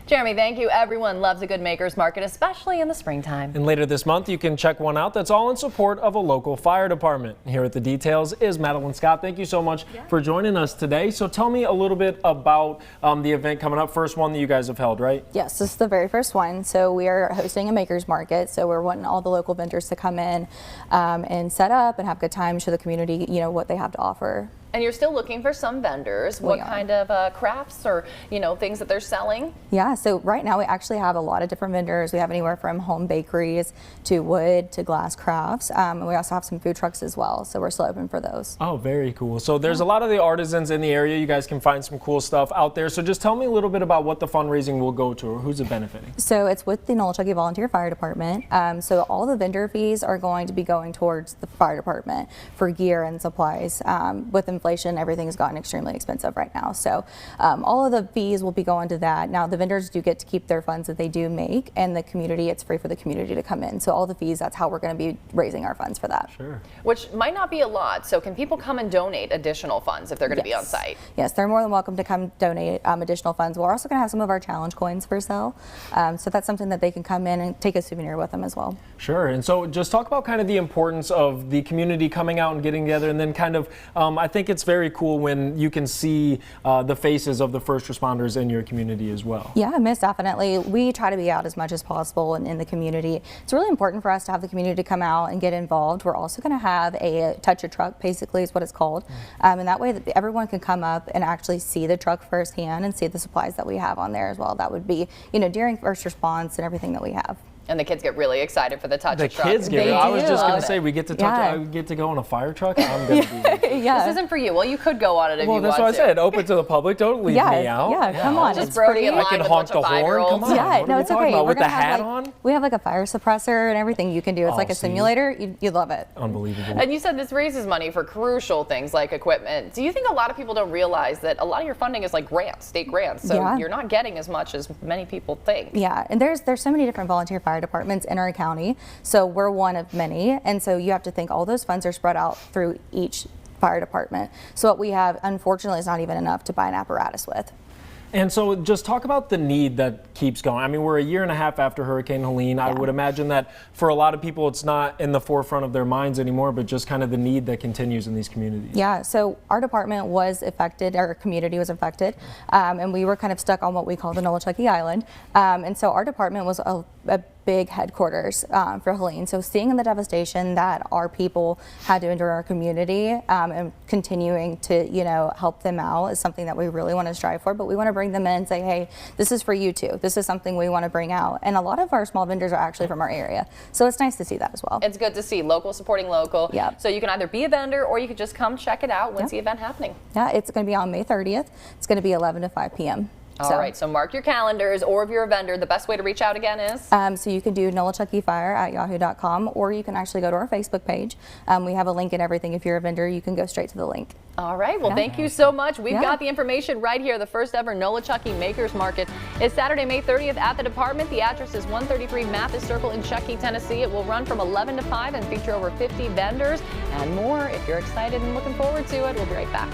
Jeremy, thank you. Everyone loves a good makers market, especially in the springtime. And later this month, you can check one out that's all in support of a local fire department. Here at the details is Madeline Scott. Thank you so much for joining us today. So tell me a little bit about the event coming up. First one that you guys have held, right? Yes, this is the very first one. So we are hosting a makers market. So we're wanting all the local vendors to come in and set up and have a good time, show the community, what they have to offer. And you're still looking for some vendors. What kind of crafts or, things that they're selling? Yeah, so right now we actually have a lot of different vendors. We have anywhere from home bakeries to wood to glass crafts. And we also have some food trucks as well. So we're still open for those. Oh, very cool. So there's a lot of the artisans in the area. You guys can find some cool stuff out there. So just tell me a little bit about what the fundraising will go to, or who's it benefiting? So it's with the Nolichuckey Volunteer Fire Department. So all the vendor fees are going to be going towards the fire department for gear and supplies. With inflation, everything has gotten extremely expensive right now. So all of the fees will be going to that. Now the vendors do get to keep their funds that they do make, and the community, it's free for the community to come in. So all the fees, that's how we're going to be raising our funds for that. Sure. Which might not be a lot. So can people come and donate additional funds if they're going to be on site? Yes, they're more than welcome to come donate additional funds. We're also going to have some of our challenge coins for sale. So that's something that they can come in and take a souvenir with them as well. Sure. And so just talk about kind of the importance of the community coming out and getting together, and then kind of, I think it's very cool when you can see the faces of the first responders in your community as well. Yeah, most definitely. We try to be out as much as possible in the community. It's really important for us to have the community to come out and get involved. We're also going to have a touch a truck, basically is what it's called. And that way that everyone can come up and actually see the truck firsthand and see the supplies that we have on there as well. That would be, during first response and everything that we have. And the kids get really excited for the touch The truck. kids get it. I was just going to say, we get to touch. Yeah. I get to go on a fire truck. I'm going to be. Yeah. This isn't for you. Well, you could go on it if you want to. Well, that's what I said. Open to the public. Don't leave me out. Yeah, come on. Just It's Brody free. in line I can with a honk bunch of the horn. 5-year-olds. Come on. Yeah, What no, are we it's talking okay. about? We're With the gonna have hat on? We have like a fire suppressor and everything you can do. It's like a see. simulator. You'd love it. Unbelievable. And you said this raises money for crucial things like equipment. Do you think a lot of people don't realize that a lot of your funding is like grants, state grants, so you're not getting as much as many people think? Yeah, and there's so many different volunteer fire departments in our county, so we're one of many, and so you have to think all those funds are spread out through each fire department. So what we have, unfortunately, is not even enough to buy an apparatus with. And so just talk about the need that keeps going. I mean, we're a year and a half after Hurricane Helene. I would imagine that for a lot of people, it's not in the forefront of their minds anymore, but just kind of the need that continues in these communities. Yeah, so our department was affected, our community was affected, and we were kind of stuck on what we call the Nolichuckey Island. And so our department was a big headquarters for Helene. So seeing the devastation that our people had to endure in our community and continuing to, help them out is something that we really want to strive for. But we want to bring them in and say, hey, this is for you too. This is something we want to bring out. And a lot of our small vendors are actually from our area. So it's nice to see that as well. It's good to see local supporting local. Yeah. So you can either be a vendor or you could just come check it out. When's the event happening? Yeah, it's going to be on May 30th. It's going to be 11 to 5 p.m. All right, so mark your calendars, or if you're a vendor, the best way to reach out again is? So you can do nolichuckeyfire@yahoo.com, or you can actually go to our Facebook page. We have a link and everything. If you're a vendor, you can go straight to the link. All right, well, thank you so much. We've got the information right here. The first ever Nolichuckey Makers Market is Saturday, May 30th at the department. The address is 133 Mathis Circle in Chuckey, Tennessee. It will run from 11 to 5 and feature over 50 vendors and more. If you're excited and looking forward to it, we'll be right back.